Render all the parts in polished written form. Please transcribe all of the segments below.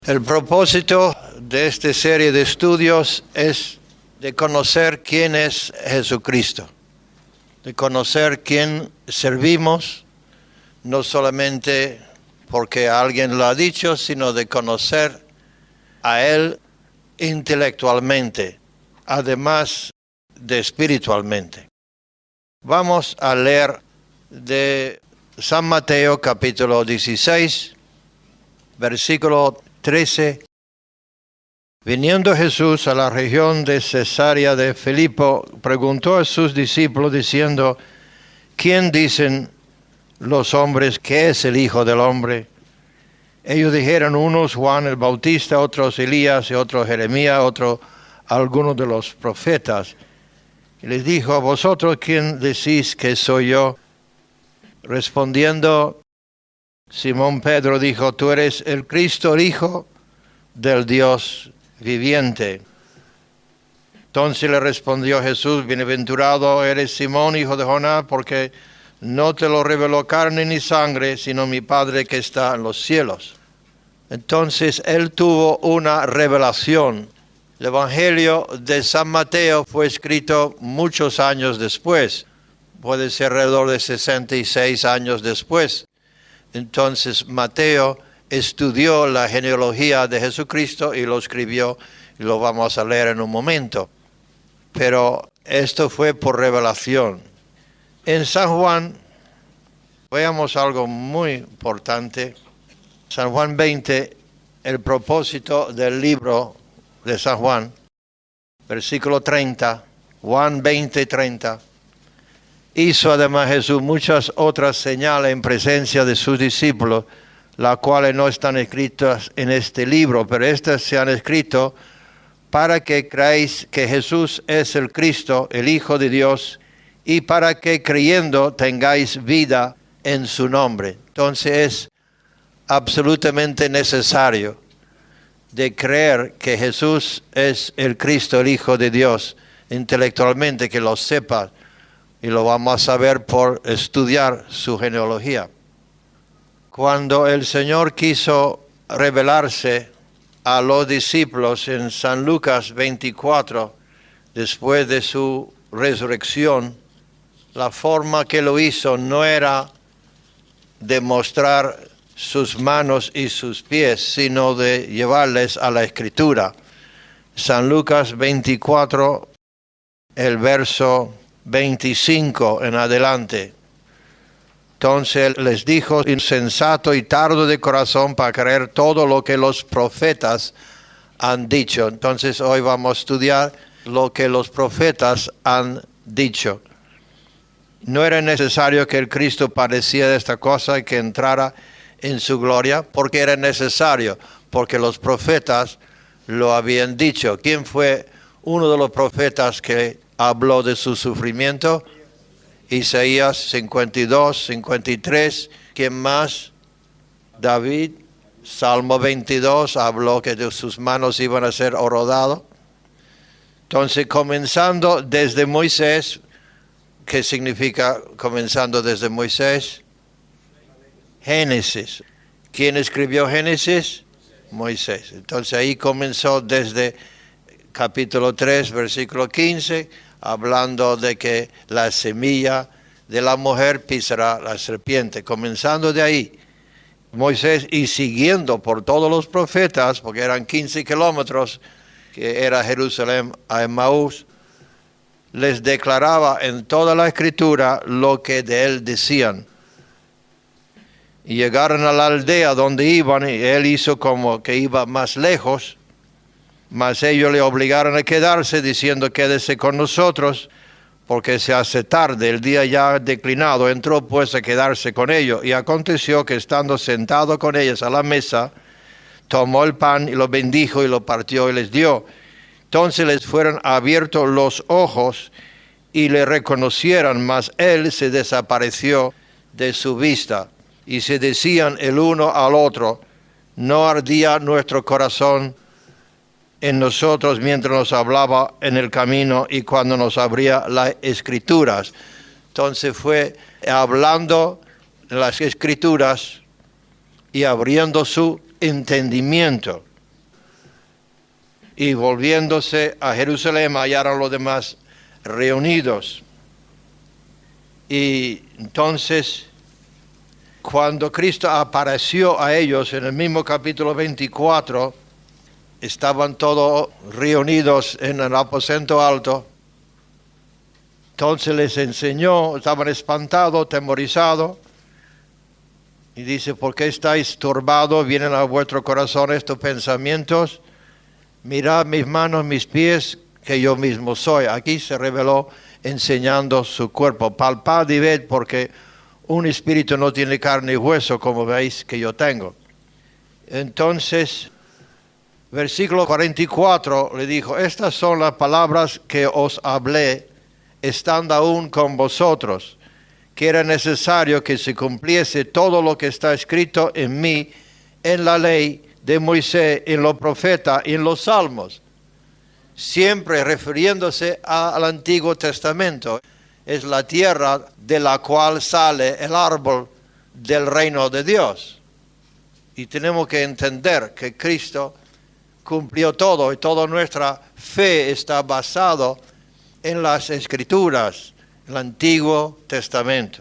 El propósito de esta serie de estudios es de conocer quién es Jesucristo, de conocer quién servimos, no solamente porque alguien lo ha dicho, sino de conocer a Él intelectualmente, además de espiritualmente. Vamos a leer de San Mateo capítulo 16, versículo 13. Viniendo Jesús a la región de Cesarea de Filipo, preguntó a sus discípulos diciendo: ¿Quién dicen los hombres que es el Hijo del Hombre? Ellos dijeron, unos Juan el Bautista, otros Elías, y otros Jeremías, otros algunos de los profetas. Y les dijo: ¿vosotros quién decís que soy yo? Respondiendo, Simón Pedro dijo: tú eres el Cristo, el Hijo del Dios viviente. Entonces le respondió Jesús: bienaventurado eres Simón, hijo de Jonás, porque no te lo reveló carne ni sangre, sino mi Padre que está en los cielos. Entonces él tuvo una revelación. El Evangelio de San Mateo fue escrito muchos años después, puede ser alrededor de 66 años después. Entonces Mateo estudió la genealogía de Jesucristo y lo escribió, y lo vamos a leer en un momento. Pero esto fue por revelación. En San Juan, veamos algo muy importante. San Juan 20, el propósito del libro de San Juan, versículo 30, Juan 20, 30. Hizo además Jesús muchas otras señales en presencia de sus discípulos, las cuales no están escritas en este libro, pero estas se han escrito para que creáis que Jesús es el Cristo, el Hijo de Dios, y para que creyendo tengáis vida en su nombre. Entonces es absolutamente necesario de creer que Jesús es el Cristo, el Hijo de Dios, intelectualmente, que lo sepa, y lo vamos a saber por estudiar su genealogía. Cuando el Señor quiso revelarse a los discípulos en San Lucas 24, después de su resurrección, la forma que lo hizo no era de mostrar sus manos y sus pies, sino de llevarles a la Escritura. San Lucas 24, el verso 25 en adelante. Entonces les dijo: insensato y tardo de corazón para creer todo lo que los profetas han dicho. Entonces hoy vamos a estudiar lo que los profetas han dicho. No era necesario que el Cristo padeciera esta cosa y que entrara en su gloria, porque era necesario, porque los profetas lo habían dicho. ¿Quién fue uno de los profetas que habló de su sufrimiento? Isaías 52, 53. ¿Quién más? David. Salmo 22 habló que de sus manos iban a ser rodados. Entonces, comenzando desde Moisés, ¿qué significa comenzando desde Moisés? Génesis. ¿Quién escribió Génesis? Moisés. Entonces ahí comenzó desde capítulo 3, versículo 15, hablando de que la semilla de la mujer pisará la serpiente. Comenzando de ahí, Moisés, y siguiendo por todos los profetas, porque eran 15 kilómetros, que era Jerusalén a Emaús, les declaraba en toda la escritura lo que de él decían. Y llegaron a la aldea donde iban, y él hizo como que iba más lejos, mas ellos le obligaron a quedarse, diciendo: quédese con nosotros, porque se hace tarde, el día ya declinado. Entró pues a quedarse con ellos, y aconteció que estando sentado con ellos a la mesa, tomó el pan y lo bendijo y lo partió y les dio. Entonces les fueron abiertos los ojos y le reconocieron, mas él se desapareció de su vista. Y se decían el uno al otro: ¿no ardía nuestro corazón en nosotros mientras nos hablaba en el camino y cuando nos abría las Escrituras? Entonces fue hablando las Escrituras y abriendo su entendimiento. Y volviéndose a Jerusalén hallaron los demás reunidos. Y entonces, cuando Cristo apareció a ellos en el mismo capítulo 24, estaban todos reunidos en el aposento alto. Entonces les enseñó, estaban espantados, temorizados. Y dice, ¿por qué estáis turbados? Vienen a vuestro corazón estos pensamientos. Mirad mis manos, mis pies, que yo mismo soy. Aquí se reveló enseñando su cuerpo. Palpad y ved, porque un espíritu no tiene carne y hueso, como veis que yo tengo. Entonces, versículo 44 le dijo, estas son las palabras que os hablé, estando aún con vosotros, que era necesario que se cumpliese todo lo que está escrito en mí, en la ley de Moisés, en los profetas y en los salmos. Siempre refiriéndose al Antiguo Testamento. Es la tierra de la cual sale el árbol del reino de Dios. Y tenemos que entender que Cristo cumplió todo y toda nuestra fe está basado en las Escrituras, el Antiguo Testamento.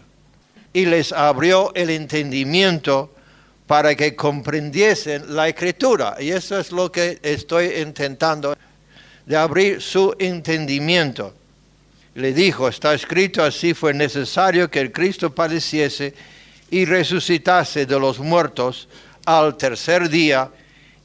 Y les abrió el entendimiento para que comprendiesen la Escritura. Y eso es lo que estoy intentando, de abrir su entendimiento. Le dijo, está escrito, así fue necesario que el Cristo padeciese y resucitase de los muertos al tercer día,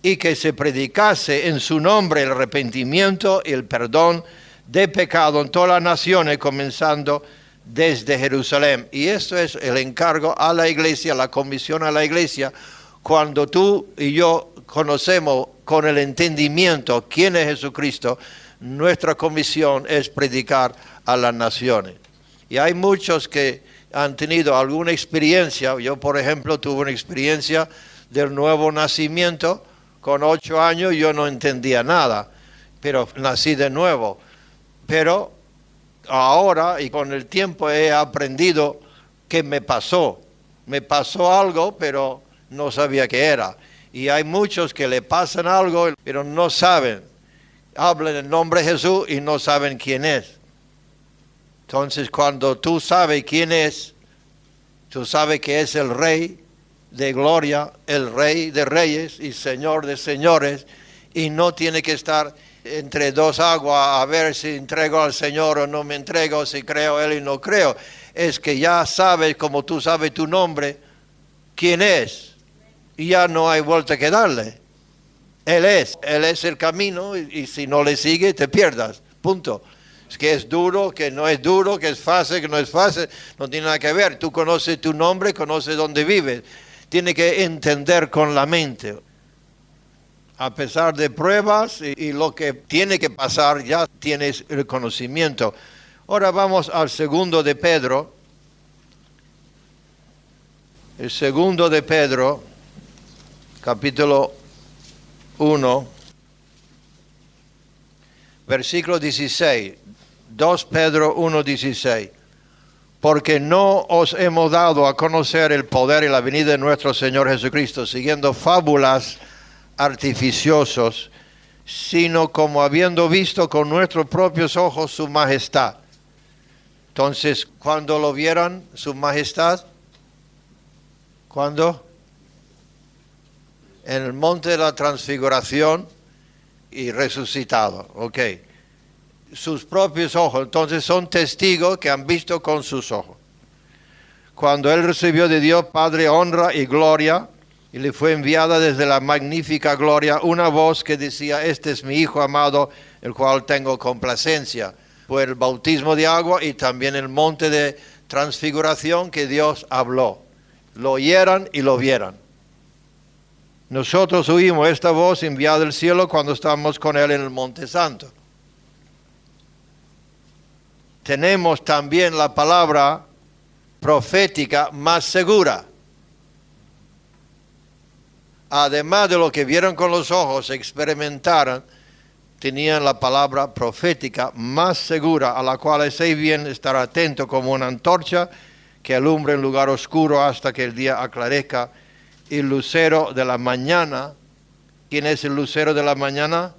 y que se predicase en su nombre el arrepentimiento y el perdón de pecado en todas las naciones, comenzando desde Jerusalén. Y esto es el encargo a la iglesia, la comisión a la iglesia. Cuando tú y yo conocemos con el entendimiento quién es Jesucristo, nuestra comisión es predicar a las naciones. Y hay muchos que han tenido alguna experiencia. Yo, por ejemplo, tuve una experiencia del nuevo nacimiento. Con 8 años yo no entendía nada, pero nací de nuevo. Pero ahora y con el tiempo he aprendido que me pasó. Me pasó algo, pero no sabía qué era. Y hay muchos que le pasan algo, pero no saben. Hablan en nombre de Jesús y no saben quién es. Entonces, cuando tú sabes quién es, tú sabes que es el Rey de gloria, el Rey de reyes y Señor de señores, y no tiene que estar entre dos aguas a ver si entrego al Señor o no me entrego, si creo Él y no creo. Es que ya sabes, como tú sabes tu nombre, quién es, y ya no hay vuelta que darle. Él es el camino, y si no le sigue te pierdas, punto. Es que es duro, que no es duro, que es fácil, que no es fácil, no tiene nada que ver. Tú conoces tu nombre, conoces dónde vives. Tiene que entender con la mente. A pesar de pruebas y lo que tiene que pasar, ya tienes el conocimiento. Ahora vamos al segundo de Pedro. El segundo de Pedro, capítulo 1, versículo 16. 2 Pedro 1:16. Porque no os hemos dado a conocer el poder y la venida de nuestro Señor Jesucristo, siguiendo fábulas artificiosos, sino como habiendo visto con nuestros propios ojos su majestad. Entonces, ¿cuándo lo vieron, su majestad? ¿Cuándo? En el monte de la transfiguración y resucitado, ok. Sus propios ojos, entonces son testigos que han visto con sus ojos. Cuando él recibió de Dios Padre honra y gloria, y le fue enviada desde la magnífica gloria una voz que decía, este es mi Hijo amado, el cual tengo complacencia. Fue el bautismo de agua y también el monte de transfiguración que Dios habló. Lo oyeran y lo vieran. Nosotros oímos esta voz enviada del cielo cuando estábamos con él en el Monte Santo. Tenemos también la palabra profética más segura. Además de lo que vieron con los ojos, experimentaron, tenían la palabra profética más segura, a la cual hacéis bien estar atento como una antorcha que alumbra en lugar oscuro hasta que el día aclarezca. Y el lucero de la mañana, ¿quién es el lucero de la mañana?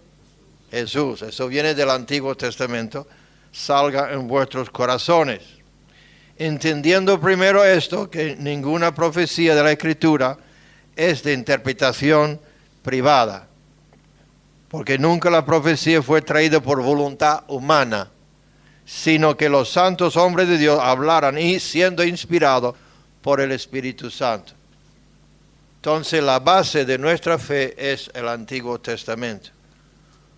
Jesús, eso viene del Antiguo Testamento, salga en vuestros corazones. Entendiendo primero esto, que ninguna profecía de la Escritura es de interpretación privada, porque nunca la profecía fue traída por voluntad humana, sino que los santos hombres de Dios hablaran y siendo inspirados por el Espíritu Santo. Entonces la base de nuestra fe es el Antiguo Testamento.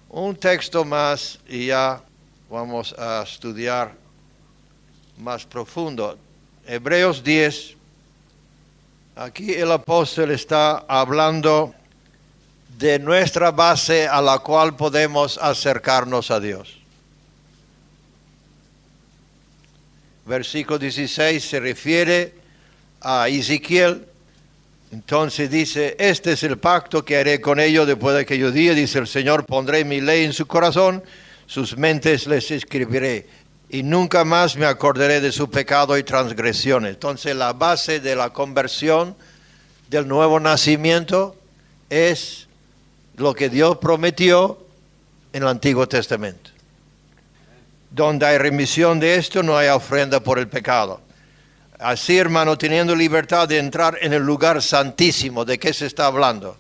Un texto más y ya vamos a estudiar más profundo. Hebreos 10. Aquí el apóstol está hablando de nuestra base a la cual podemos acercarnos a Dios. Versículo 16 se refiere a Ezequiel. Entonces dice, este es el pacto que haré con ellos después de aquellos días, dice el Señor, pondré mi ley en su corazón, sus mentes les escribiré, y nunca más me acordaré de su pecado y transgresiones. Entonces la base de la conversión, del nuevo nacimiento, es lo que Dios prometió en el Antiguo Testamento. Donde hay remisión de esto, no hay ofrenda por el pecado. Así, hermano, teniendo libertad de entrar en el lugar santísimo, ¿de qué se está hablando?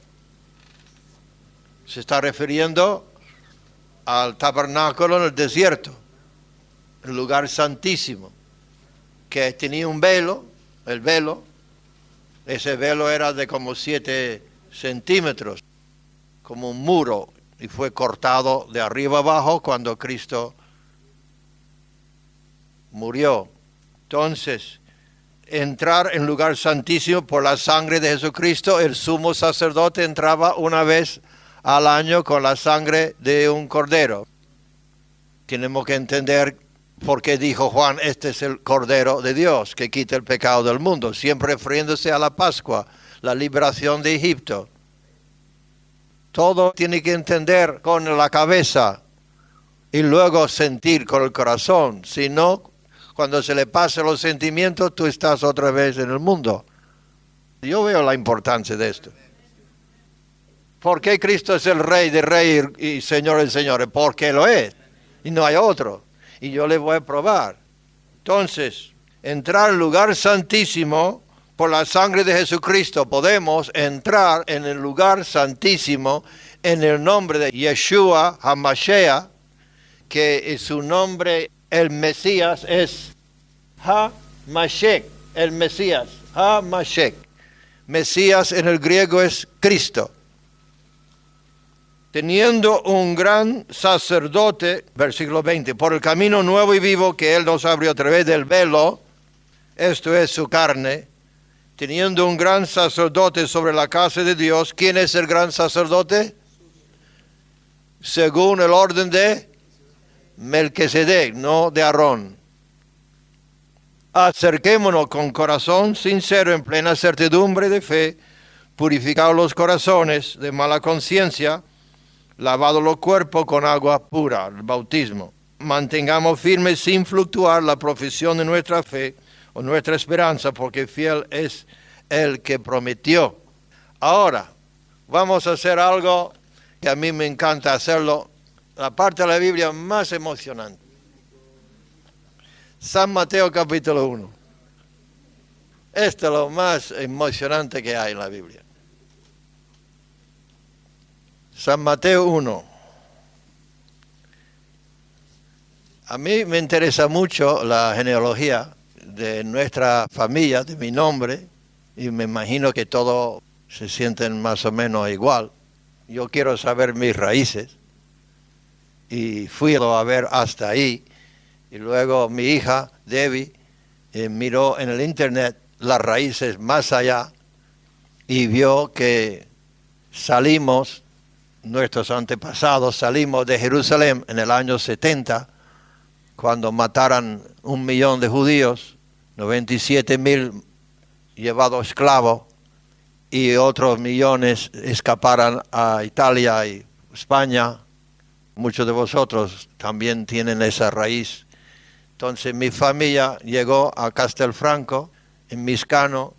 Se está refiriendo al tabernáculo en el desierto, el lugar santísimo, que tenía un velo, el velo, ese velo era de como 7 centímetros, como un muro, y fue cortado de arriba abajo cuando Cristo murió. Entonces, entrar en lugar santísimo por la sangre de Jesucristo, el sumo sacerdote entraba una vez al año con la sangre de un cordero. Tenemos que entender por qué dijo Juan, este es el Cordero de Dios que quita el pecado del mundo, siempre refiriéndose a la Pascua, la liberación de Egipto. Todo tiene que entender con la cabeza y luego sentir con el corazón, si no, cuando se le pasen los sentimientos, tú estás otra vez en el mundo. Yo veo la importancia de esto. ¿Por qué Cristo es el Rey de Reyes y Señor de Señores? Porque lo es. Y no hay otro. Y yo le voy a probar. Entonces, entrar al lugar santísimo por la sangre de Jesucristo. Podemos entrar en el lugar santísimo en el nombre de Yeshua HaMashiach, que es su nombre. El Mesías es HaMashiach, el Mesías, HaMashiach. Mesías en el griego es Cristo. Teniendo un gran sacerdote, versículo 20, por el camino nuevo y vivo que Él nos abrió a través del velo, esto es su carne, teniendo un gran sacerdote sobre la casa de Dios. ¿Quién es el gran sacerdote? Según el orden de Melquisedec, no de Aarón. Acerquémonos con corazón sincero en plena certidumbre de fe, purificados los corazones de mala conciencia, lavado los cuerpos con agua pura, el bautismo. Mantengamos firmes sin fluctuar la profesión de nuestra fe o nuestra esperanza, porque fiel es el que prometió. Ahora, vamos a hacer algo que a mí me encanta hacerlo, la parte de la Biblia más emocionante. San Mateo capítulo 1. Esto es lo más emocionante que hay en la Biblia. San Mateo 1. A mí me interesa mucho la genealogía de nuestra familia, de mi nombre, y me imagino que todos se sienten más o menos igual. Yo quiero saber mis raíces. Y fui a ver hasta ahí. Y luego mi hija, Debbie, miró en el internet las raíces más allá y vio que salimos, nuestros antepasados, salimos de Jerusalén en el año 70, cuando mataron 1 millón de judíos, 97,000 llevados esclavos, y otros millones escaparon a Italia y España. Muchos de vosotros también tienen esa raíz. Entonces mi familia llegó a Castelfranco, en Miscano,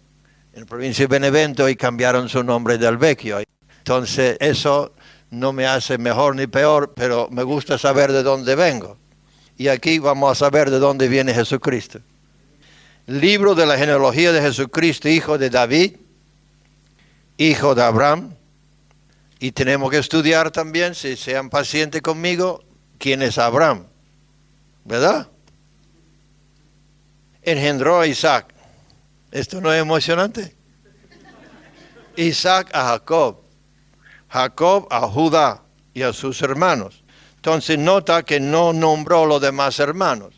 en la provincia de Benevento, y cambiaron su nombre del Vecchio. Entonces eso no me hace mejor ni peor, pero me gusta saber de dónde vengo. Y aquí vamos a saber de dónde viene Jesucristo. Libro de la genealogía de Jesucristo, hijo de David, hijo de Abraham. Y tenemos que estudiar también, si sean pacientes conmigo, quién es Abraham, ¿verdad? Engendró a Isaac. ¿Esto no es emocionante? Isaac a Jacob, Jacob a Judá y a sus hermanos. Entonces nota que no nombró los demás hermanos.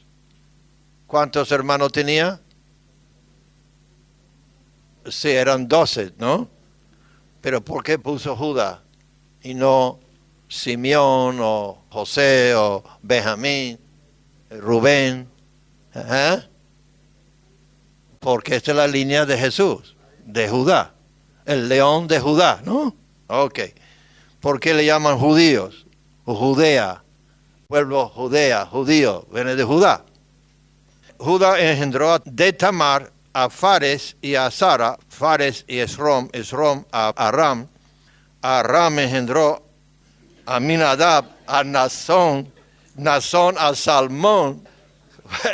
¿Cuántos hermanos tenía? Sí, eran 12, ¿no? Pero ¿por qué puso Judá y no Simeón o José o Benjamín, Rubén? ¿Eh? Porque esta es la línea de Jesús, de Judá. El león de Judá, ¿no? Ok. ¿Por qué le llaman judíos? O Judea, pueblo Judea, judío, viene de Judá. Judá engendró de Tamar a Fares y a Sara, Fares y Esrom, Esrom a Aram. Aram engendró a Minadab, a Nazón, Nazón a Salmón.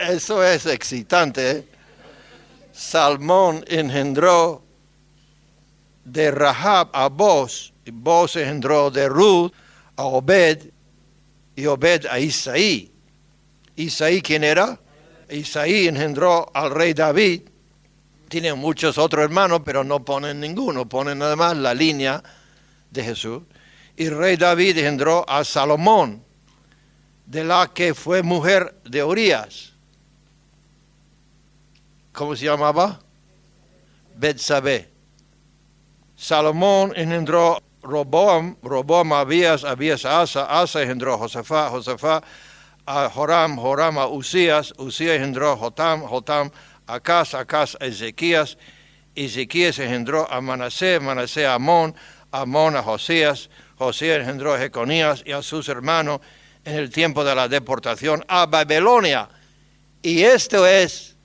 Eso es excitante, ¿eh? Salmón engendró de Rahab a Boz, y Boz engendró de Ruth a Obed, y Obed a Isaí. ¿Isaí quién era? Isaí engendró al rey David. Tienen muchos otros hermanos, pero no ponen ninguno, ponen nada más la línea de Jesús. Y el rey David engendró a Salomón, de la que fue mujer de Urías. ¿Cómo se llamaba? Betsabé. Salomón engendró Roboam, Roboam a Abías, Abías a Asa, Asa engendró Josafá, Josafá a Joram, Joram a Usías, Usías engendró Jotam, Jotam a Acaz, Acaz a Ezequías, Ezequías engendró a Manasés, Manasés a Amón, Amón a Josías, Josías engendró a Jeconías y a sus hermanos en el tiempo de la deportación a Babilonia. Y esto es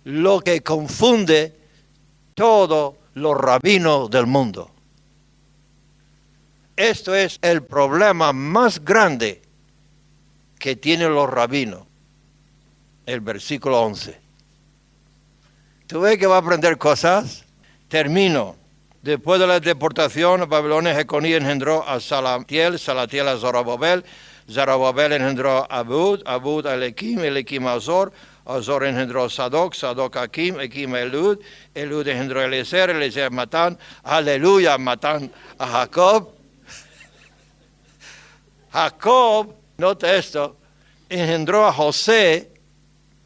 lo que confunde todos los rabinos del mundo. Esto es el problema más grande que tienen los rabinos. El versículo 11. ¿Tú ves que va a aprender cosas? Termino. Después de la deportación a Babilonia, Jeconías engendró a Salatiel, Salatiel a Zorobabel, Zorobabel engendró a Abud, Abud a Eliquim, Eliquim a Azor, Azor engendró a Sadoc, Sadoc a Akim, Akim a Elud, Elud engendró a Eliezer, Eliezer a Matán, aleluya, Matán a Jacob. Jacob, nota esto, engendró a José,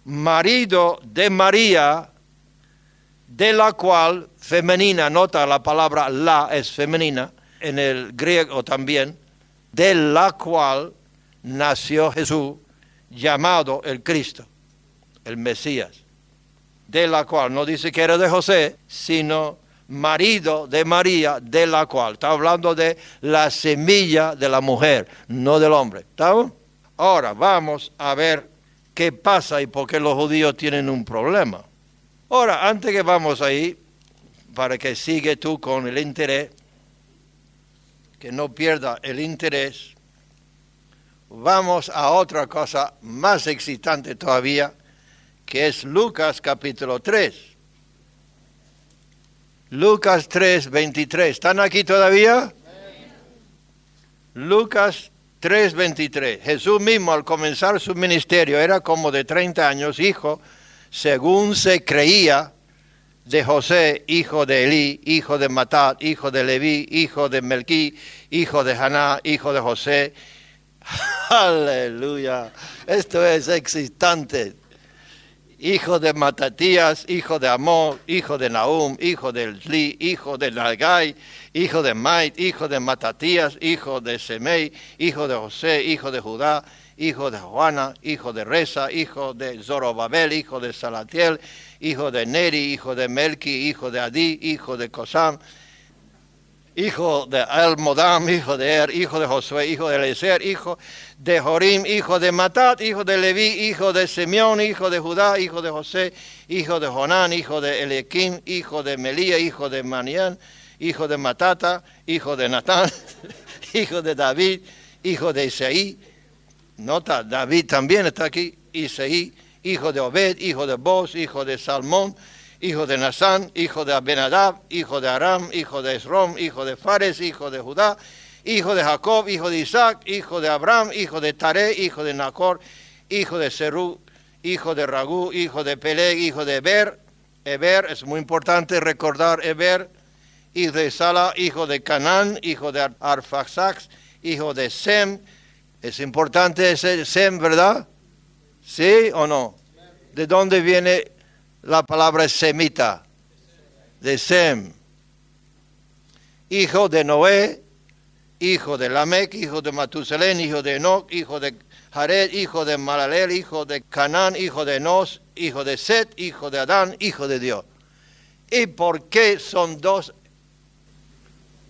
marido de María, de la cual, femenina, nota la palabra la es femenina, en el griego también, de la cual nació Jesús, llamado el Cristo, el Mesías. De la cual, no dice que era de José, sino marido de María, de la cual. Está hablando de la semilla de la mujer, no del hombre. ¿Estamos? Ahora vamos a ver qué pasa y por qué los judíos tienen un problema. Ahora, antes que vamos ahí, para que siga tú con el interés, que no pierda el interés, vamos a otra cosa más excitante todavía, que es Lucas capítulo 3. Lucas 3, 23. ¿Están aquí todavía? Lucas 3, 23. Jesús mismo al comenzar su ministerio era como de 30 años, hijo, según se creía, de José, hijo de Elí, hijo de Matat, hijo de Leví, hijo de Melquí, hijo de Haná, hijo de José. Aleluya. Esto es excitante. Hijo de Matatías, hijo de Amón, hijo de Nahum, hijo de Esli, hijo de Nagai, hijo de Mait, hijo de Matatías, hijo de Semei, hijo de José, hijo de Judá, hijo de Juana, hijo de Reza, hijo de Zorobabel, hijo de Salatiel, hijo de Neri, hijo de Melqui, hijo de Adí, hijo de Cosam, hijo de Almodam, hijo de Er, hijo de Josué, hijo de Eliezer, hijo de Jorim, hijo de Matat, hijo de Leví, hijo de Simeón, hijo de Judá, hijo de José, hijo de Jonán, hijo de Eliakim, hijo de Melía, hijo de Manián, hijo de Matata, hijo de Natán, hijo de David, hijo de Isaí. Nota, David también está aquí. Isaí, hijo de Obed, hijo de Boz, hijo de Salmón, hijo de Nasán, hijo de Abinadab, hijo de Aram, hijo de Esrom, hijo de Fares, hijo de Judá, hijo de Jacob, hijo de Isaac, hijo de Abraham, hijo de Taré, hijo de Nacor, hijo de Serú, hijo de Ragú, hijo de Peleg, hijo de Eber. Eber, es muy importante recordar Eber, hijo de Sala, hijo de Canaán, hijo de Arfaxad, hijo de Sem. Es importante ese Sem, ¿verdad? ¿Sí o no? ¿De dónde viene la palabra semita? De Sem. Hijo de Noé, hijo de Lamec, hijo de Matusalén, hijo de Enoch, hijo de Jared, hijo de Malaleel, hijo de Canaán, hijo de Enos, hijo de Set, hijo de Adán, hijo de Dios. ¿Y por qué son dos?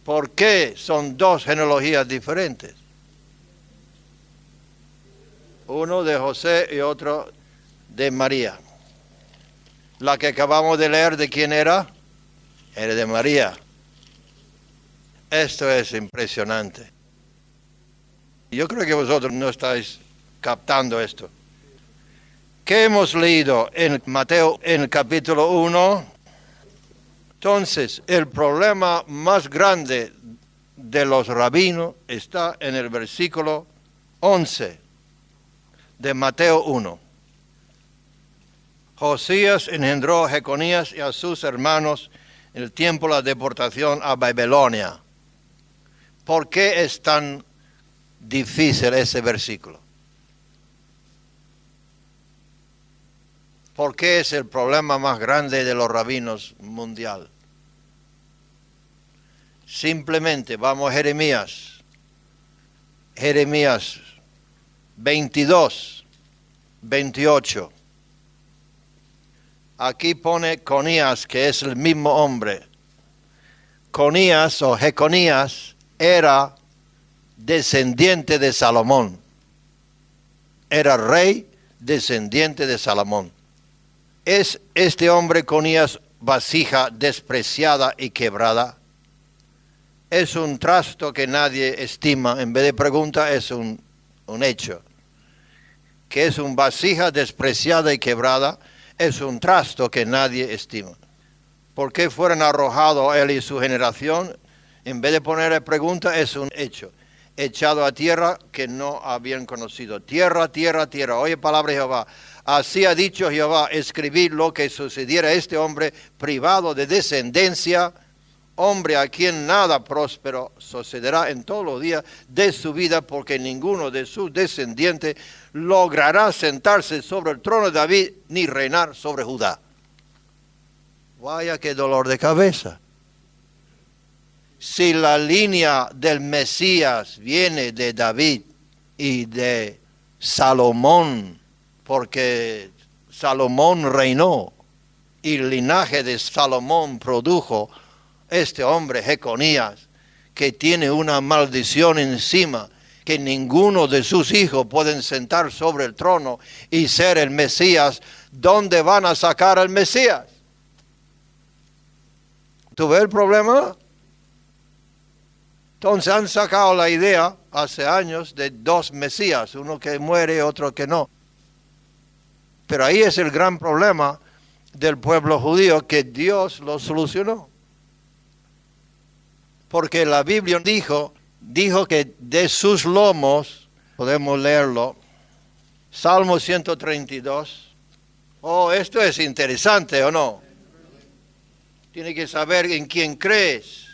¿Por qué son dos genealogías diferentes? Uno de José y otro de María. La que acabamos de leer, ¿de quién era? Era de María. Esto es impresionante. Yo creo que vosotros no estáis captando esto. ¿Qué hemos leído en Mateo en el capítulo 1? Entonces, el problema más grande de los rabinos está en el versículo 11 de Mateo 1. Josías engendró a Jeconías y a sus hermanos en el tiempo de la deportación a Babilonia. ¿Por qué es tan difícil ese versículo? ¿Por qué es el problema más grande de los rabinos mundial? Simplemente vamos a Jeremías 22, 28. Aquí pone Conías, que es el mismo hombre. Conías o Jeconías era descendiente de Salomón. Era rey descendiente de Salomón. ¿Es este hombre Conías vasija despreciada y quebrada? Es un trasto que nadie estima. En vez de pregunta, es un hecho. Que es un vasija despreciada y quebrada, es un trasto que nadie estima. ¿Por qué fueron arrojados él y su generación? En vez de ponerle pregunta, es un hecho. Echado a tierra que no habían conocido. Tierra, tierra, tierra. Oye palabra de Jehová. Así ha dicho Jehová, escribid lo que sucediera a este hombre privado de descendencia, hombre a quien nada próspero sucederá en todos los días de su vida, porque ninguno de sus descendientes logrará sentarse sobre el trono de David ni reinar sobre Judá. Vaya qué dolor de cabeza. Si la línea del Mesías viene de David y de Salomón, porque Salomón reinó y el linaje de Salomón produjo este hombre Jeconías, que tiene una maldición encima, que ninguno de sus hijos pueden sentar sobre el trono y ser el Mesías. ¿Dónde van a sacar al Mesías? ¿Tú ves el problema? Entonces han sacado la idea hace años de dos Mesías, uno que muere y otro que no. Pero ahí es el gran problema del pueblo judío, que Dios lo solucionó. Porque la Biblia dijo que de sus lomos, podemos leerlo, Salmo 132. Oh, esto es interesante, ¿o no? Tienes que saber en quién crees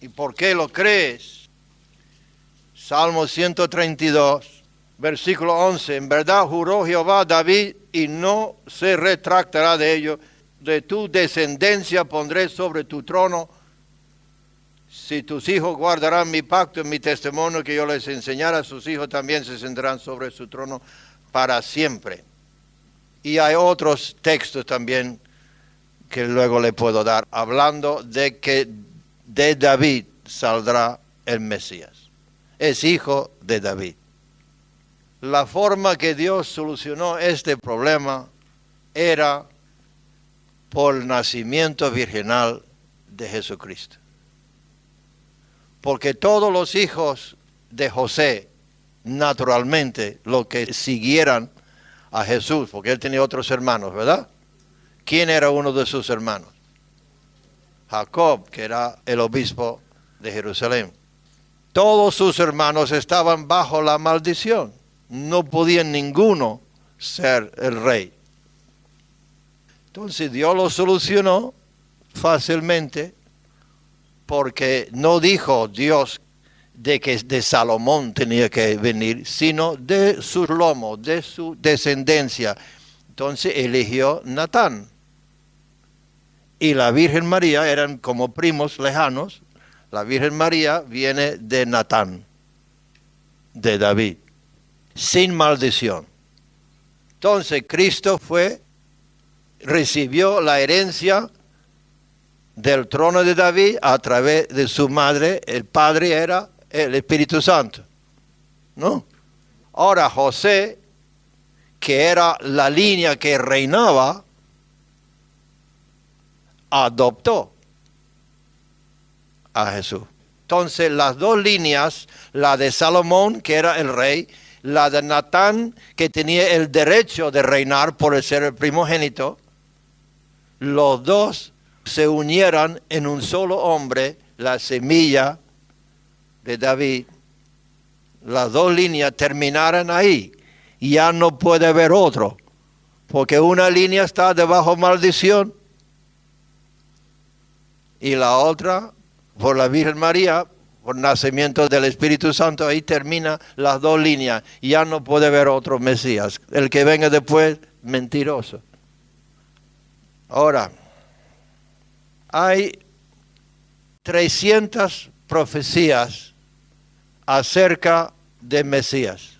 y por qué lo crees. Salmo 132, versículo 11. En verdad juró Jehová a David y no se retractará de ello. De tu descendencia pondré sobre tu trono. Si tus hijos guardarán mi pacto y mi testimonio que yo les enseñara, sus hijos también se sentarán sobre su trono para siempre. Y hay otros textos también que luego le puedo dar, hablando de que de David saldrá el Mesías. Es hijo de David. La forma que Dios solucionó este problema era por el nacimiento virginal de Jesucristo. porque todos los hijos de José, naturalmente, los que siguieran a Jesús, porque él tenía otros hermanos, ¿verdad? ¿Quién era uno de sus hermanos? Jacob, que era el obispo de Jerusalén. Todos sus hermanos estaban bajo la maldición. No podían ninguno ser el rey. Entonces Dios lo solucionó fácilmente, porque no dijo Dios de que de Salomón tenía que venir, sino de sus lomos, de su descendencia. Entonces eligió Natán. Y la Virgen María eran como primos lejanos. La Virgen María viene de Natán, de David, sin maldición. Entonces Cristo recibió la herencia del trono de David a través de su madre. El padre era el Espíritu Santo, ¿no? Ahora José, que era la línea que reinaba, adoptó a Jesús. Entonces las dos líneas, la de Salomón, que era el rey, la de Natán, que tenía el derecho de reinar por ser el primogénito, los dos se unieran en un solo hombre, la semilla de David. Las dos líneas terminaron ahí. Ya no puede haber otro, porque una línea está debajo maldición y la otra, por la Virgen María, por nacimiento del Espíritu Santo, ahí termina las dos líneas. Ya no puede haber otro Mesías. El que venga después, mentiroso. Ahora, hay 300 profecías acerca de Mesías.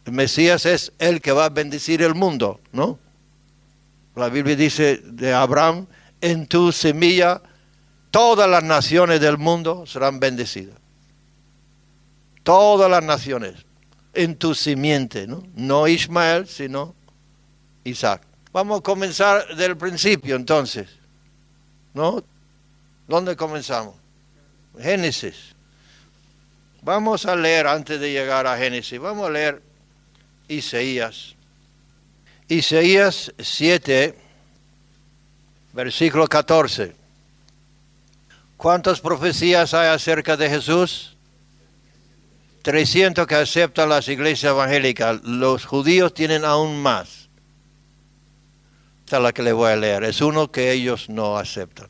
El Mesías es el que va a bendecir el mundo, ¿no? La Biblia dice de Abraham, en tu semilla todas las naciones del mundo serán bendecidas. Todas las naciones, en tu simiente, ¿no? No Ismael, sino Isaac. Vamos a comenzar del principio entonces, ¿no? ¿Dónde comenzamos? Génesis. Vamos a leer antes de llegar a Génesis. Vamos a leer Isaías. Isaías 7, versículo 14. ¿Cuántas profecías hay acerca de Jesús? 300 que aceptan las iglesias evangélicas. Los judíos tienen aún más. Esta es la que les voy a leer. Es uno que ellos no aceptan.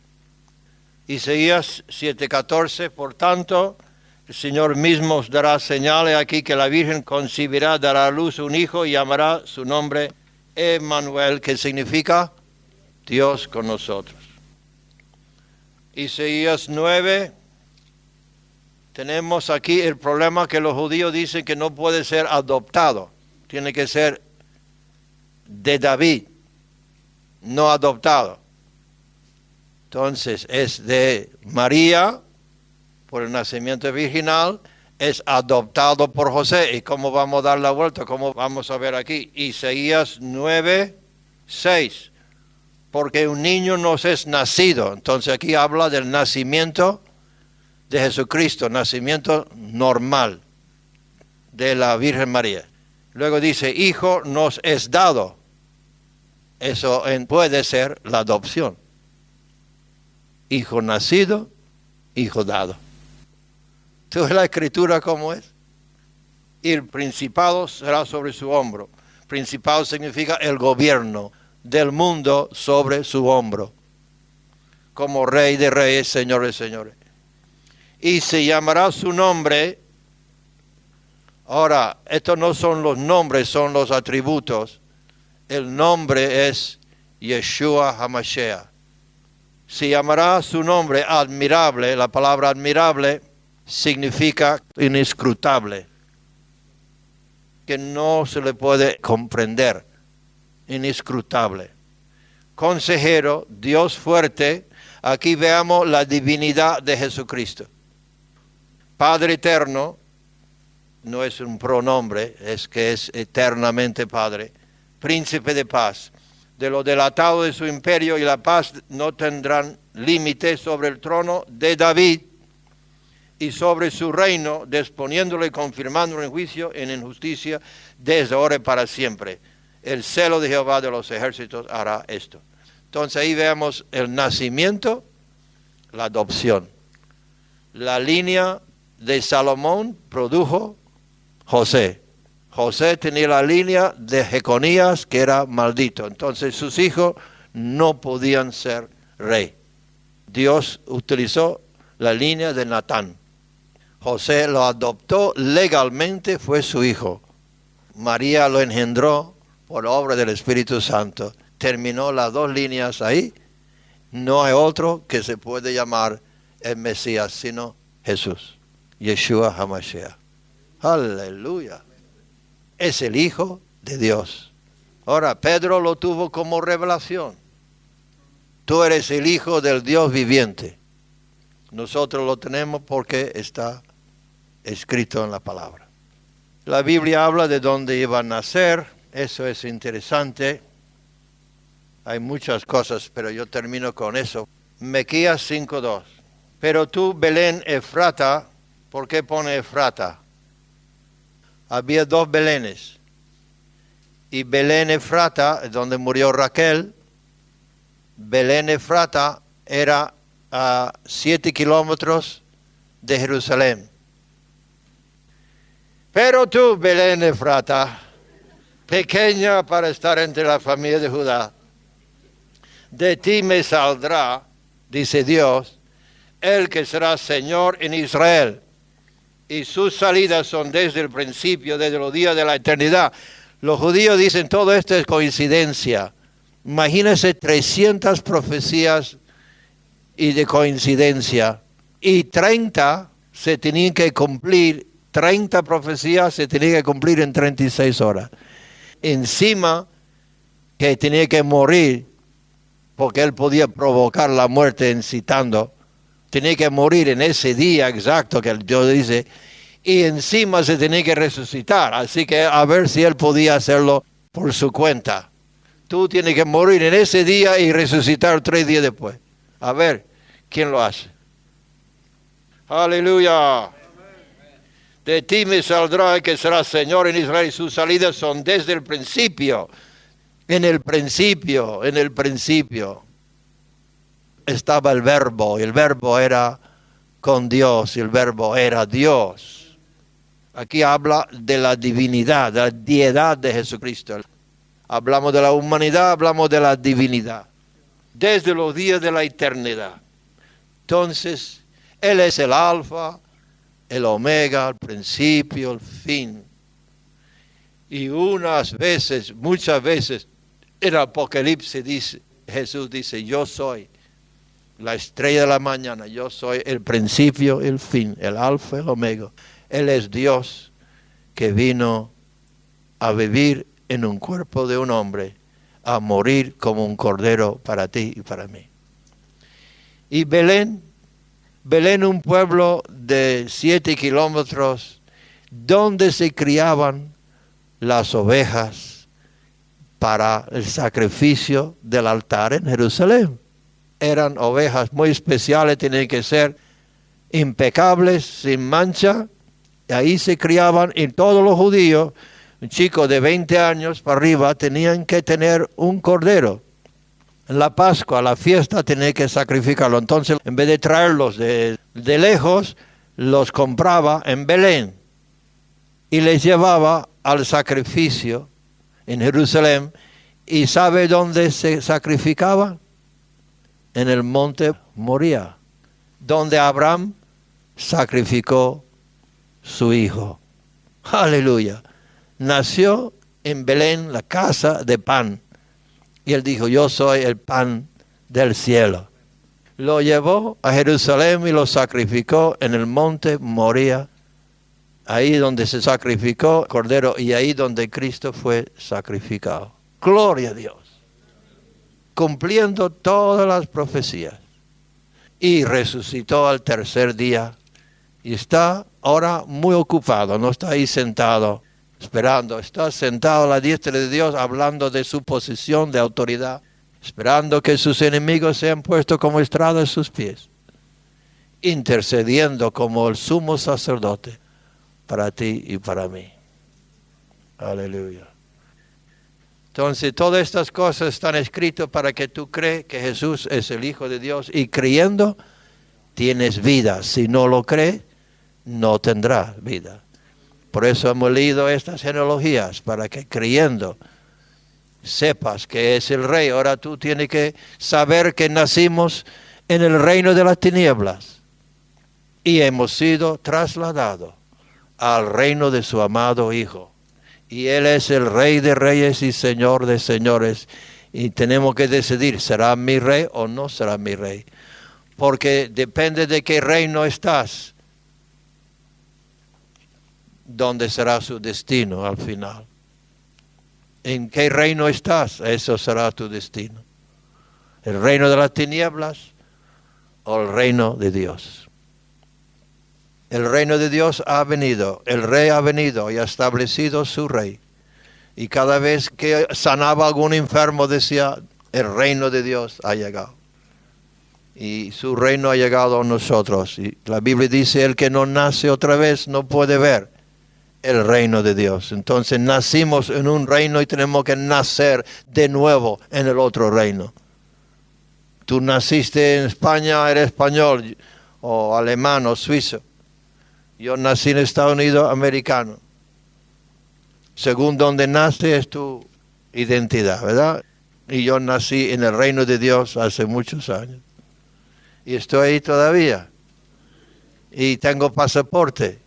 Isaías 7:14. Por tanto, el Señor mismo os dará señales aquí que la Virgen concebirá, dará a luz un hijo y llamará su nombre Emmanuel, que significa Dios con nosotros. Isaías 9, tenemos aquí el problema que los judíos dicen que no puede ser adoptado, tiene que ser de David, no adoptado. Entonces es de María, por el nacimiento virginal, es adoptado por José. ¿Y cómo vamos a dar la vuelta? ¿Cómo vamos a ver aquí? Isaías 9, 6. Porque un niño nos es nacido. Entonces aquí habla del nacimiento de Jesucristo, nacimiento normal de la Virgen María. Luego dice, hijo nos es dado. Eso puede ser la adopción. Hijo nacido, hijo dado. ¿Tú ves la escritura cómo es? Y el principado será sobre su hombro. Principado significa el gobierno del mundo sobre su hombro, como Rey de Reyes, Señor de Señores. Y se llamará su nombre. Ahora, estos no son los nombres, son los atributos. El nombre es Yeshua HaMashiach. Se llamará su nombre admirable. La palabra admirable significa inescrutable, que no se le puede comprender. Inescrutable. Consejero, Dios fuerte. Aquí veamos la divinidad de Jesucristo. Padre eterno, no es un pronombre, es que es eternamente Padre. Príncipe de paz. De lo delatado de su imperio y la paz no tendrán límite sobre el trono de David y sobre su reino, disponiéndolo y confirmándolo en juicio, en injusticia, desde ahora y para siempre. El celo de Jehová de los ejércitos hará esto. Entonces ahí vemos el nacimiento, la adopción. La línea de Salomón produjo José. José tenía la línea de Jeconías, que era maldito. Entonces sus hijos no podían ser rey. Dios utilizó la línea de Natán. José lo adoptó legalmente, fue su hijo. María lo engendró por obra del Espíritu Santo. Terminó las dos líneas ahí. No hay otro que se puede llamar el Mesías, sino Jesús. Yeshua HaMashiach. Aleluya. Es el Hijo de Dios. Ahora, Pedro lo tuvo como revelación. Tú eres el Hijo del Dios viviente. Nosotros lo tenemos porque está escrito en la palabra. La Biblia habla de dónde iba a nacer. Eso es interesante. Hay muchas cosas, pero yo termino con eso. Miqueas 5:2. Pero tú, Belén Efrata, ¿por qué pone Efrata? Había dos Belenes. Y Belén Efrata, donde murió Raquel, Belén Efrata era a 7 kilómetros de Jerusalén. Pero tú, Belén Efrata, pequeña para estar entre la familia de Judá, de ti me saldrá, dice Dios, el que será Señor en Israel. Y sus salidas son desde el principio, desde los días de la eternidad. Los judíos dicen todo esto es coincidencia. Imagínense 300 profecías y de coincidencia. Y 30 se tenían que cumplir, 30 profecías se tenían que cumplir en 36 horas. Encima que tenía que morir, porque él podía provocar la muerte incitando. Tenía que morir en ese día exacto que Dios dice, y encima se tenía que resucitar. Así que a ver si él podía hacerlo por su cuenta. Tú tienes que morir en ese día y resucitar 3 días después. A ver, ¿quién lo hace? Aleluya. De ti me saldrá el que será Señor en Israel, y sus salidas son desde el principio. En el principio estaba el verbo, y el verbo era con Dios, y el verbo era Dios. Aquí habla de la divinidad, de la deidad de Jesucristo. Hablamos de la humanidad, hablamos de la divinidad. Desde los días de la eternidad. Entonces, Él es el alfa, el omega, el principio, el fin. Y muchas veces, en Apocalipsis dice, Jesús dice, yo soy la estrella de la mañana, yo soy el principio y el fin, el alfa y el omega. Él es Dios que vino a vivir en un cuerpo de un hombre, a morir como un cordero para ti y para mí. Y Belén, un pueblo de 7 kilómetros, donde se criaban las ovejas para el sacrificio del altar en Jerusalén. Eran ovejas muy especiales, tenían que ser impecables, sin mancha. Ahí se criaban, y todos los judíos, un chico de 20 años para arriba, tenían que tener un cordero. En la Pascua, la fiesta, tenían que sacrificarlo. Entonces, en vez de traerlos de lejos, los compraba en Belén y les llevaba al sacrificio en Jerusalén. ¿Y sabe dónde se sacrificaba? En el monte Moría, donde Abraham sacrificó su hijo. Aleluya. Nació en Belén, la casa de pan. Y él dijo, yo soy el pan del cielo. Lo llevó a Jerusalén y lo sacrificó en el monte Moría, ahí donde se sacrificó el cordero y ahí donde Cristo fue sacrificado. Gloria a Dios. Cumpliendo todas las profecías. Y resucitó al tercer día. Y está ahora muy ocupado, no está ahí sentado esperando, está sentado a la diestra de Dios hablando de su posición de autoridad, esperando que sus enemigos sean puestos como estrado a sus pies. intercediendo como el sumo sacerdote para ti y para mí. Aleluya. Entonces, todas estas cosas están escritas para que tú creas que Jesús es el Hijo de Dios y creyendo tienes vida. Si no lo crees, no tendrás vida. Por eso hemos leído estas genealogías, para que creyendo sepas que es el Rey. Ahora tú tienes que saber que nacimos en el reino de las tinieblas y hemos sido trasladados al reino de su amado Hijo. Y Él es el Rey de reyes y Señor de señores. Y tenemos que decidir, ¿será mi Rey o no será mi Rey? Porque depende de qué reino estás, dónde será su destino al final. ¿En qué reino estás? Eso será tu destino. ¿El reino de las tinieblas o el reino de Dios? El reino de Dios ha venido, el Rey ha venido y ha establecido su Rey. Y cada vez que sanaba algún enfermo decía, el reino de Dios ha llegado. Y su reino ha llegado a nosotros. Y la Biblia dice, el que no nace otra vez no puede ver el reino de Dios. Entonces nacimos en un reino y tenemos que nacer de nuevo en el otro reino. Tú naciste en España, eres español, o alemán, o suizo. Yo nací en Estados Unidos, americano. Según donde nace es tu identidad, ¿verdad? Y yo nací en el reino de Dios hace muchos años. Y estoy ahí todavía. Y tengo pasaporte.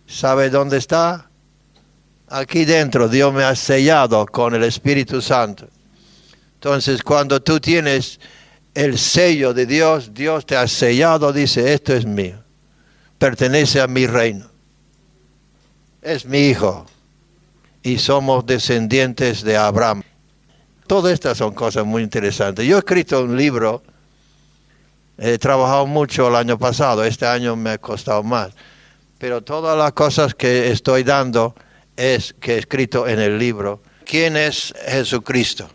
¿Sabe dónde está? Aquí dentro. Dios me ha sellado con el Espíritu Santo. Entonces, cuando tú tienes el sello de Dios, Dios te ha sellado, dice, esto es mío. Pertenece a mi reino. Es mi hijo. Y somos descendientes de Abraham. Todas estas son cosas muy interesantes. Yo he escrito un libro. He trabajado mucho el año pasado. Este año me ha costado más. Pero todas las cosas que estoy dando es que he escrito en el libro. ¿Quién es Jesucristo?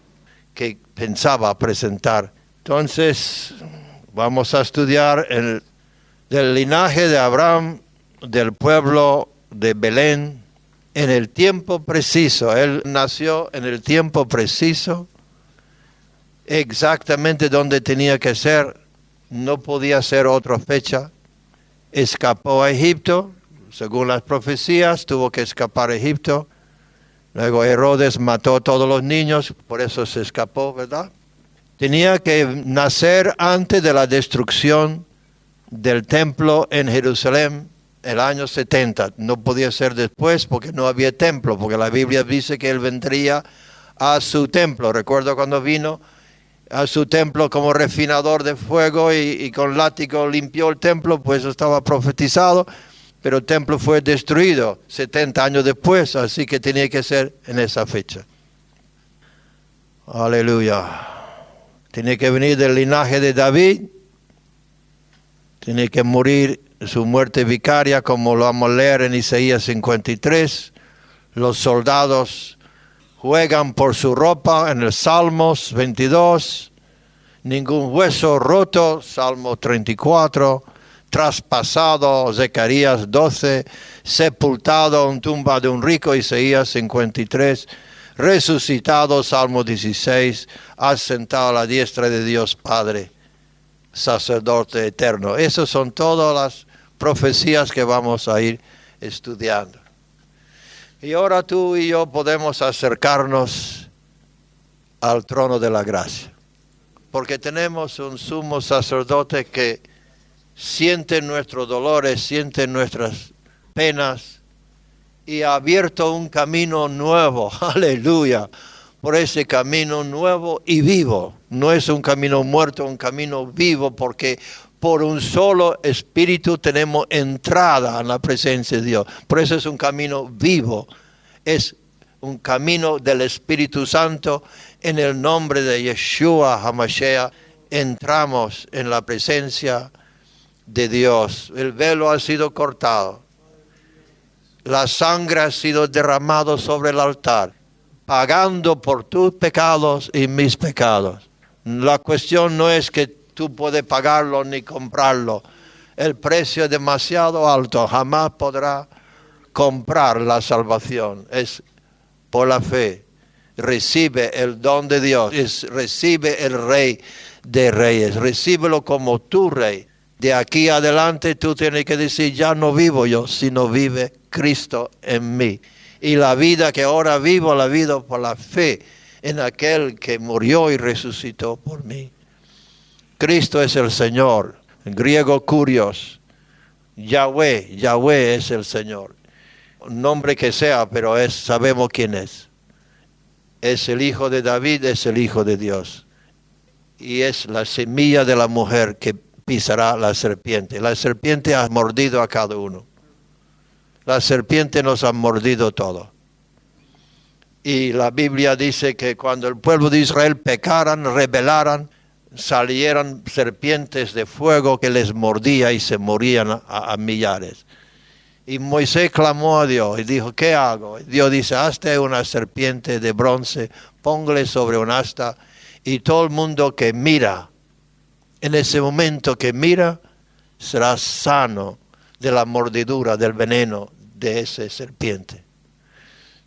Que pensaba presentar. Entonces, vamos a estudiar del linaje de Abraham, del pueblo de Belén, en el tiempo preciso. Él nació en el tiempo preciso, exactamente donde tenía que ser. No podía ser otra fecha. Escapó a Egipto, según las profecías, tuvo que escapar a Egipto. Luego Herodes mató a todos los niños, por eso se escapó, ¿verdad? Tenía que nacer antes de la destrucción del templo en Jerusalén, el año 70. No podía ser después porque no había templo, porque la Biblia dice que él vendría a su templo. Recuerdo cuando vino a su templo como refinador de fuego y con látigo limpió el templo, pues estaba profetizado, pero el templo fue destruido 70 años después, así que tenía que ser en esa fecha. Aleluya. Tiene que venir del linaje de David, tiene que morir su muerte vicaria, como lo vamos a leer en Isaías 53. Los soldados juegan por su ropa en el Salmos 22. Ningún hueso roto, Salmo 34. Traspasado, Zacarías 12. Sepultado en tumba de un rico, Isaías 53. Resucitado, Salmo 16. Asentado a la diestra de Dios Padre, sacerdote eterno. Esas son todas las profecías que vamos a ir estudiando. Y ahora tú y yo podemos acercarnos al trono de la gracia, porque tenemos un sumo sacerdote que siente nuestros dolores, siente nuestras penas y ha abierto un camino nuevo, aleluya, por ese camino nuevo y vivo. No es un camino muerto, un camino vivo, porque por un solo espíritu tenemos entrada en la presencia de Dios. Por eso es un camino vivo. Es un camino del Espíritu Santo. En el nombre de Yeshua HaMashiach entramos en la presencia de Dios. El velo ha sido cortado. La sangre ha sido derramada sobre el altar, pagando por tus pecados y mis pecados. La cuestión no es que tú puedes pagarlo ni comprarlo. El precio es demasiado alto, jamás podrá comprar la salvación. Es por la fe. Recibe el don de Dios, recibe el Rey de Reyes, recíbelo como tu Rey. De aquí adelante tú tienes que decir, ya no vivo yo, sino vive Cristo en mí. Y la vida que ahora vivo, la vivo por la fe en aquel que murió y resucitó por mí. Cristo es el Señor, en griego kurios, Yahweh es el Señor. Nombre que sea, pero sabemos quién es. Es el hijo de David, es el hijo de Dios. Y es la semilla de la mujer que pisará la serpiente. La serpiente ha mordido a cada uno. La serpiente nos ha mordido todo. Y la Biblia dice que cuando el pueblo de Israel pecaran, rebelaran, salieran serpientes de fuego que les mordía y se morían a millares. Y Moisés clamó a Dios y dijo, ¿qué hago? Y Dios dice, hazte una serpiente de bronce, póngale sobre un asta, y todo el mundo que mira, en ese momento que mira, será sano de la mordidura, del veneno de esa serpiente.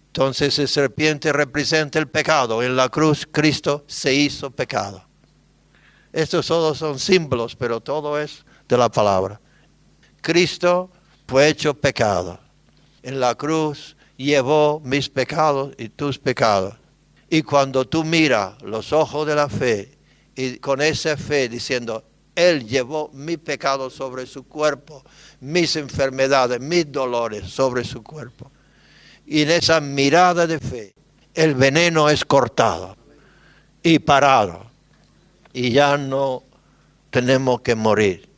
Entonces esa serpiente representa el pecado. En la cruz Cristo se hizo pecado. Estos todos son símbolos, pero todo es de la palabra. Cristo fue hecho pecado. En la cruz llevó mis pecados y tus pecados. Y cuando tú miras los ojos de la fe, y con esa fe diciendo, Él llevó mi pecado sobre su cuerpo, mis enfermedades, mis dolores sobre su cuerpo. Y en esa mirada de fe, el veneno es cortado y parado. Y ya no tenemos que morir.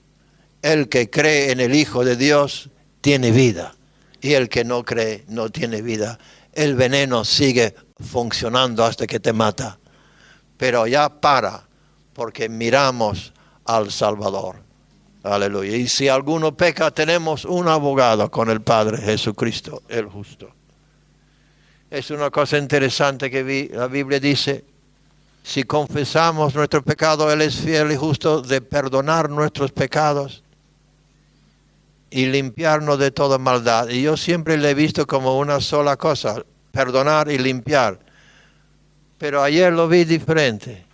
El que cree en el Hijo de Dios tiene vida. Y el que no cree no tiene vida. El veneno sigue funcionando hasta que te mata. Pero ya para, porque miramos al Salvador. Aleluya. Y si alguno peca, tenemos un abogado con el Padre, Jesucristo, el justo. Es una cosa interesante que la Biblia dice, si confesamos nuestro pecado, Él es fiel y justo de perdonar nuestros pecados y limpiarnos de toda maldad. Y yo siempre le he visto como una sola cosa, perdonar y limpiar. Pero ayer lo vi diferente.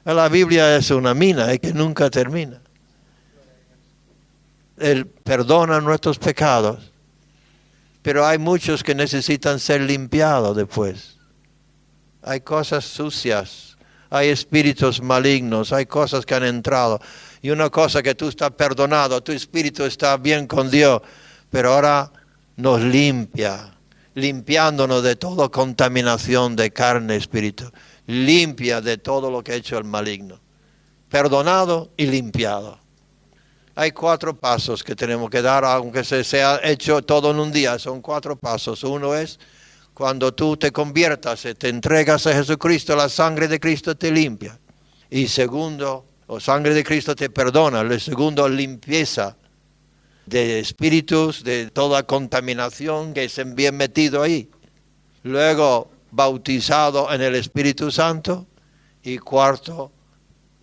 La Biblia es una mina que nunca termina. Él perdona nuestros pecados, pero hay muchos que necesitan ser limpiados después. Hay cosas sucias, hay espíritus malignos, hay cosas que han entrado. Y una cosa que tú estás perdonado, tu espíritu está bien con Dios, pero ahora nos limpia, limpiándonos de toda contaminación de carne, espíritu. Limpia de todo lo que ha hecho el maligno. Perdonado y limpiado. Hay 4 pasos que tenemos que dar, aunque se sea hecho todo en un día. Son 4 pasos. Uno es cuando tú te conviertas, te entregas a Jesucristo, la sangre de Cristo te limpia. Y segundo, la sangre de Cristo te perdona. El segundo, limpieza de espíritus, de toda contaminación que se bien metido ahí. Luego, bautizado en el Espíritu Santo. Y cuarto,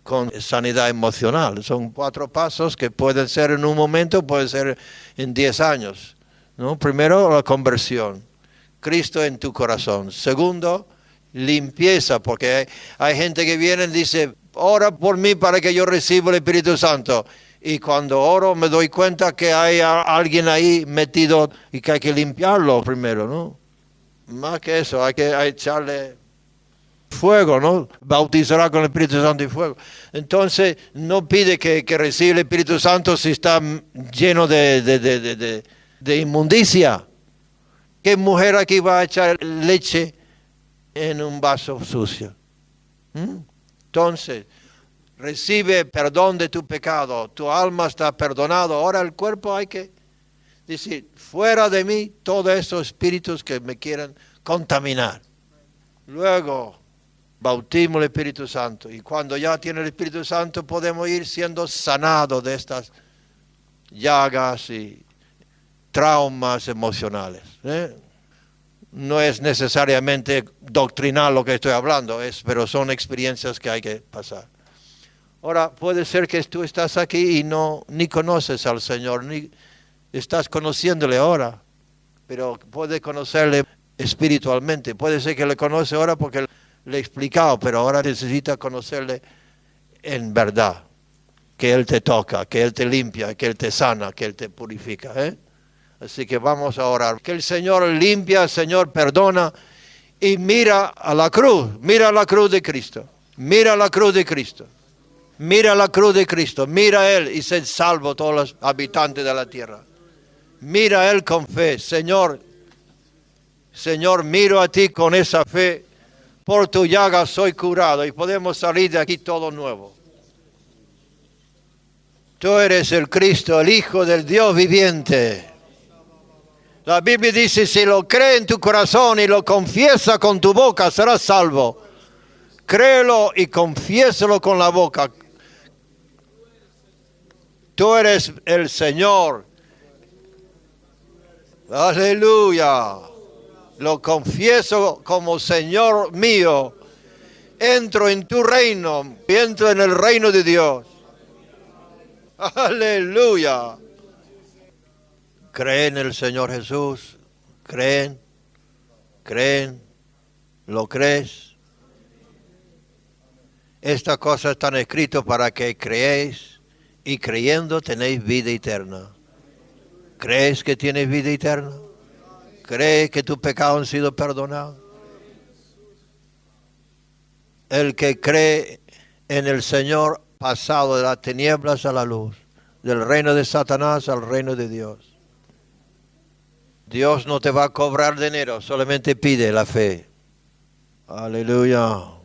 con sanidad emocional. Son 4 pasos que pueden ser en un momento, pueden ser en 10 años, ¿no? Primero, la conversión. Cristo en tu corazón. Segundo, limpieza, porque hay gente que viene y dice, ora por mí para que yo reciba el Espíritu Santo. Y cuando oro me doy cuenta que hay alguien ahí metido y que hay que limpiarlo primero, ¿no? Más que eso, hay que echarle fuego, ¿no? Bautizará con el Espíritu Santo y fuego. Entonces, no pide que reciba el Espíritu Santo si está lleno de inmundicia. ¿Qué mujer aquí va a echar leche en un vaso sucio? Entonces, recibe perdón de tu pecado. Tu alma está perdonado. Ahora el cuerpo hay que decir, fuera de mí todos esos espíritus que me quieren contaminar. Luego, bautismo del Espíritu Santo. Y cuando ya tiene el Espíritu Santo, podemos ir siendo sanados de estas llagas y traumas emocionales. No es necesariamente doctrinal lo que estoy hablando, pero son experiencias que hay que pasar. Ahora, puede ser que tú estás aquí y ni conoces al Señor, ni estás conociéndole ahora, pero puede conocerle espiritualmente. Puede ser que le conoce ahora porque le he explicado, pero ahora necesita conocerle en verdad. Que Él te toca, que Él te limpia, que Él te sana, que Él te purifica. Así que vamos a orar. Que el Señor limpia, el Señor perdona y mira a la cruz de Cristo. Mira la cruz de Cristo. Mira la cruz de Cristo. Mira a Él y sé salvo todos los habitantes de la tierra. Mira a Él con fe. Señor, miro a ti con esa fe. Por tu llaga soy curado y podemos salir de aquí todo nuevo. Tú eres el Cristo, el Hijo del Dios viviente. La Biblia dice, si lo cree en tu corazón y lo confiesa con tu boca, serás salvo. Créelo y confiésalo con la boca. Tú eres el Señor. Aleluya. Lo confieso como Señor mío. Entro en tu reino, entro en el reino de Dios. Aleluya. Creen en el Señor Jesús. Creen. ¿Lo crees? Estas cosas están escritas para que creéis y creyendo tenéis vida eterna. ¿Crees que tienes vida eterna? ¿Crees que tus pecados han sido perdonados? El que cree en el Señor pasado de las tinieblas a la luz, del reino de Satanás al reino de Dios. Dios no te va a cobrar dinero, solamente pide la fe. Aleluya.